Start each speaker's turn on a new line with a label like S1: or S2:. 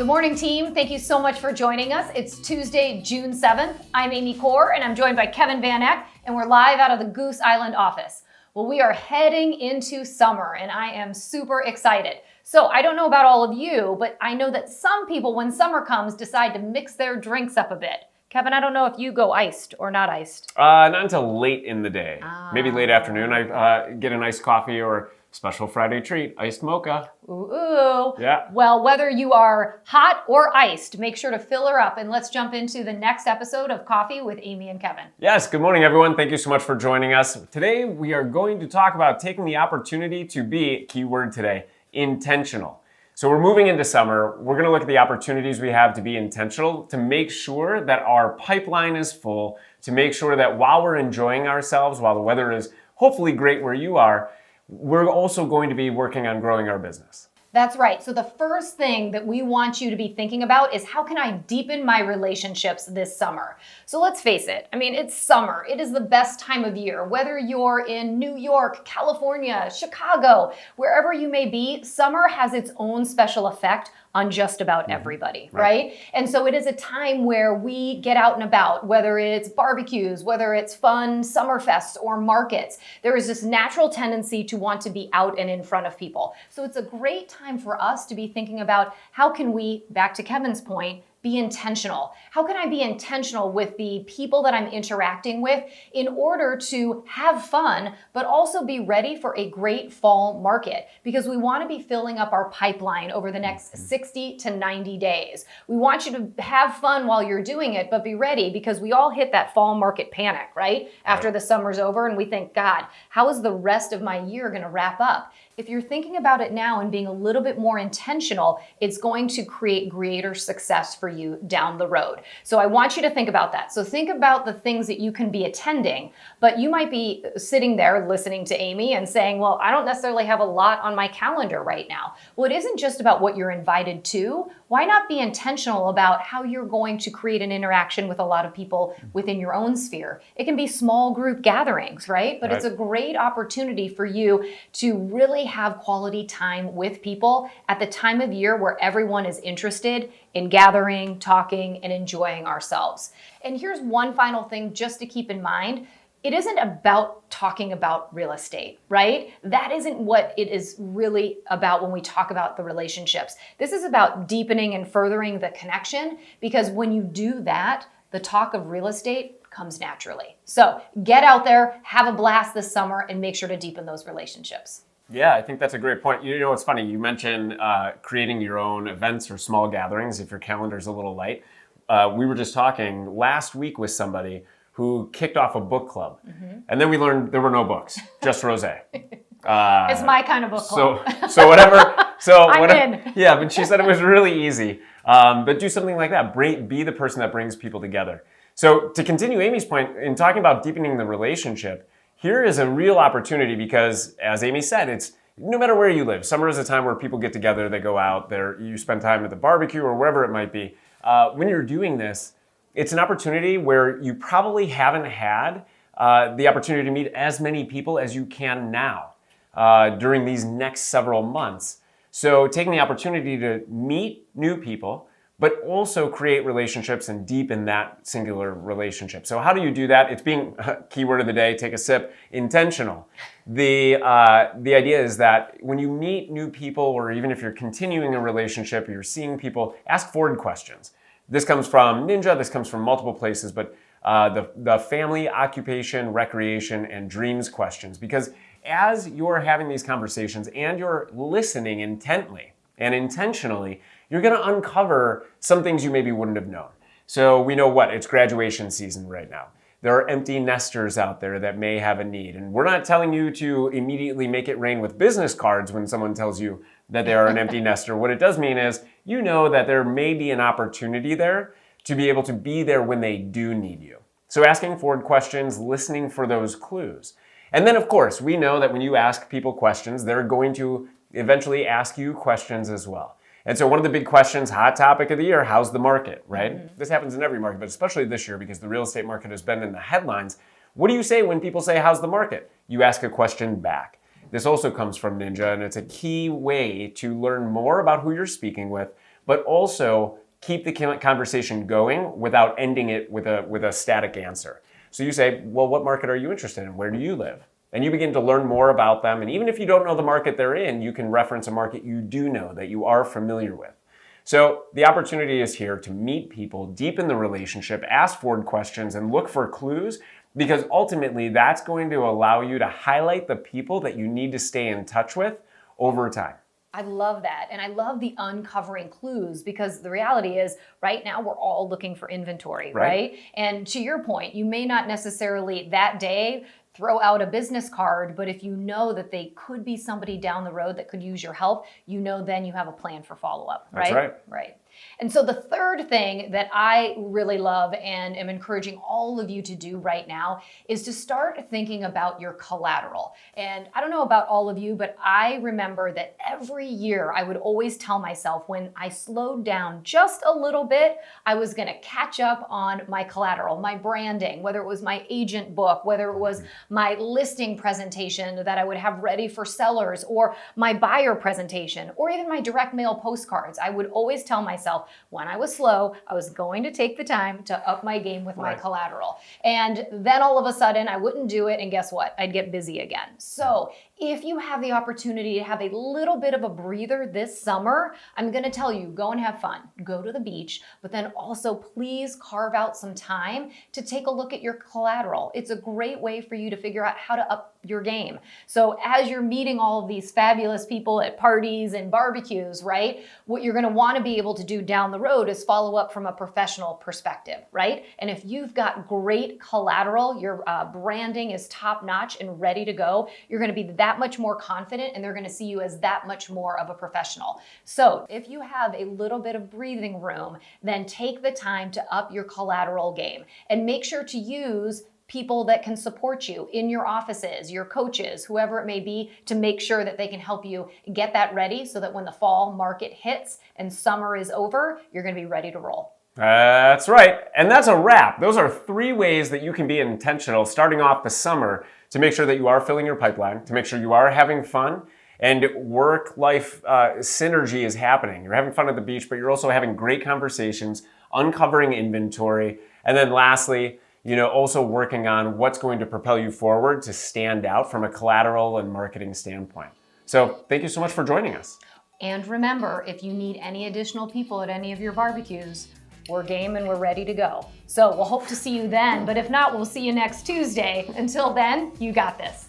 S1: morning, team. Thank you so much for joining us. It's Tuesday, June 7th. I'm Amy Corr, and I'm joined by Kevin Van Eck, and we're live out of the Goose Island office. Well, we are heading into summer, and I am super excited. So I don't know about all of you, but I know that some people, when summer comes, decide to mix their drinks up a bit. Kevin, I don't know if you go iced or not iced.
S2: Not until late in the day. Maybe late afternoon. I get an iced coffee or special Friday treat, iced mocha.
S1: Ooh.
S2: Yeah.
S1: Well, whether you are hot or iced, make sure to fill her up. And let's jump into the next episode of Coffee with Amy and Kevin.
S2: Yes, good morning, everyone. Thank you so much for joining us. Today, we are going to talk about taking the opportunity to be, keyword today, intentional. So we're moving into summer. We're going to look at the opportunities we have to be intentional, to make sure that our pipeline is full, to make sure that while we're enjoying ourselves, while the weather is hopefully great where you are, we're also going to be working on growing our business.
S1: That's right. So the first thing that we want you to be thinking about is, how can I deepen my relationships this summer? So let's face it. I mean, it's summer. It is the best time of year. Whether you're in New York, California, Chicago, wherever you may be, summer has its own special effect on just about everybody, right? And so it is a time where we get out and about, whether it's barbecues, whether it's fun summer fests or markets. There is this natural tendency to want to be out and in front of people. So it's a great time for us to be thinking about, how can we, back to Kevin's point, be intentional? How can I be intentional with the people that I'm interacting with in order to have fun, but also be ready for a great fall market? Because we want to be filling up our pipeline over the next 60 to 90 days. We want you to have fun while you're doing it, but be ready, because we all hit that fall market panic, right? After the summer's over, and we think, God, how is the rest of my year going to wrap up? If you're thinking about it now and being a little bit more intentional, it's going to create greater success for you down the road. So I want you to think about that. So think about the things that you can be attending, but you might be sitting there listening to Amy and saying, well, I don't necessarily have a lot on my calendar right now. Well, it isn't just about what you're invited to. Why not be intentional about how you're going to create an interaction with a lot of people within your own sphere? It can be small group gatherings, right? But it's a great opportunity for you to really have quality time with people at the time of year where everyone is interested in gathering, talking, and enjoying ourselves. And here's one final thing just to keep in mind. It isn't about talking about real estate, right? That isn't what it is really about when we talk about the relationships. This is about deepening and furthering the connection, because when you do that, the talk of real estate comes naturally. So get out there, have a blast this summer, and make sure to deepen those relationships.
S2: Yeah, I think that's a great point. You know, it's funny, you mentioned creating your own events or small gatherings if your calendar's a little light. We were just talking last week with somebody who kicked off a book club. And then we learned there were no books, just rosé.
S1: It's my kind of book club.
S2: So whatever.
S1: I'm in.
S2: Yeah, but she said it was really easy. But do something like that. Be the person that brings people together. So to continue Amy's point, in talking about deepening the relationship, here is a real opportunity, because, as Amy said, it's no matter where you live. Summer is a time where people get together, they go out there, you spend time at the barbecue or wherever it might be. When you're doing this, it's an opportunity where you probably haven't had the opportunity to meet as many people as you can now during these next several months. So taking the opportunity to meet new people, but also create relationships and deepen that singular relationship. So how do you do that? It's being, keyword of the day, take a sip, intentional. The idea is that when you meet new people, or even if you're continuing a relationship, or you're seeing people, ask forward questions. This comes from Ninja, this comes from multiple places, but the family, occupation, recreation, and dreams questions. Because as you're having these conversations and you're listening intently and intentionally, you're going to uncover some things you maybe wouldn't have known. So we know it's graduation season right now. There are empty nesters out there that may have a need. And we're not telling you to immediately make it rain with business cards when someone tells you that they are an empty nester. What it does mean is, you know that there may be an opportunity there to be able to be there when they do need you. So asking forward questions, listening for those clues. And then, of course, we know that when you ask people questions, they're going to eventually ask you questions as well. And so one of the big questions, hot topic of the year, how's the market, right? This happens in every market, but especially this year because the real estate market has been in the headlines. What do you say when people say, how's the market? You ask a question back. This also comes from Ninja, and it's a key way to learn more about who you're speaking with, but also keep the conversation going without ending it with a static answer. So you say, well, what market are you interested in? Where do you live? And you begin to learn more about them. And even if you don't know the market they're in, you can reference a market you do know, that you are familiar with. So the opportunity is here to meet people, deepen the relationship, ask forward questions, and look for clues, because ultimately that's going to allow you to highlight the people that you need to stay in touch with over time.
S1: I love that. And I love the uncovering clues, because the reality is right now we're all looking for inventory, right? And to your point, you may not necessarily that day throw out a business card, but if you know that they could be somebody down the road that could use your help, you know, then you have a plan for follow-up, right?
S2: That's right.
S1: Right. And so the third thing that I really love and am encouraging all of you to do right now is to start thinking about your collateral. And I don't know about all of you, but I remember that every year I would always tell myself when I slowed down just a little bit, I was going to catch up on my collateral, my branding, whether it was my agent book, whether it was my listing presentation that I would have ready for sellers, or my buyer presentation, or even my direct mail postcards. I would always tell myself when I was slow, I was going to take the time to up my game with my collateral. And then all of a sudden I wouldn't do it. And guess what? I'd get busy again. So if you have the opportunity to have a little bit of a breather this summer, I'm going to tell you, go and have fun. Go to the beach, but then also please carve out some time to take a look at your collateral. It's a great way for you to figure out how to up your game. So as you're meeting all of these fabulous people at parties and barbecues, right? What you're going to want to be able to do down the road is follow up from a professional perspective, right? And if you've got great collateral, your branding is top notch and ready to go, you're going to be that much more confident, and they're going to see you as that much more of a professional. So if you have a little bit of breathing room, then take the time to up your collateral game and make sure to use people that can support you in your offices, your coaches, whoever it may be, to make sure that they can help you get that ready so that when the fall market hits and summer is over, you're going to be ready to roll.
S2: That's right. And that's a wrap. Those are 3 ways that you can be intentional starting off the summer to make sure that you are filling your pipeline, to make sure you are having fun, and work-life synergy is happening. You're having fun at the beach, but you're also having great conversations, uncovering inventory, and then lastly, also working on what's going to propel you forward to stand out from a collateral and marketing standpoint. So thank you so much for joining us.
S1: And remember, if you need any additional people at any of your barbecues, we're game and we're ready to go. So we'll hope to see you then, but if not, we'll see you next Tuesday. Until then, you got this.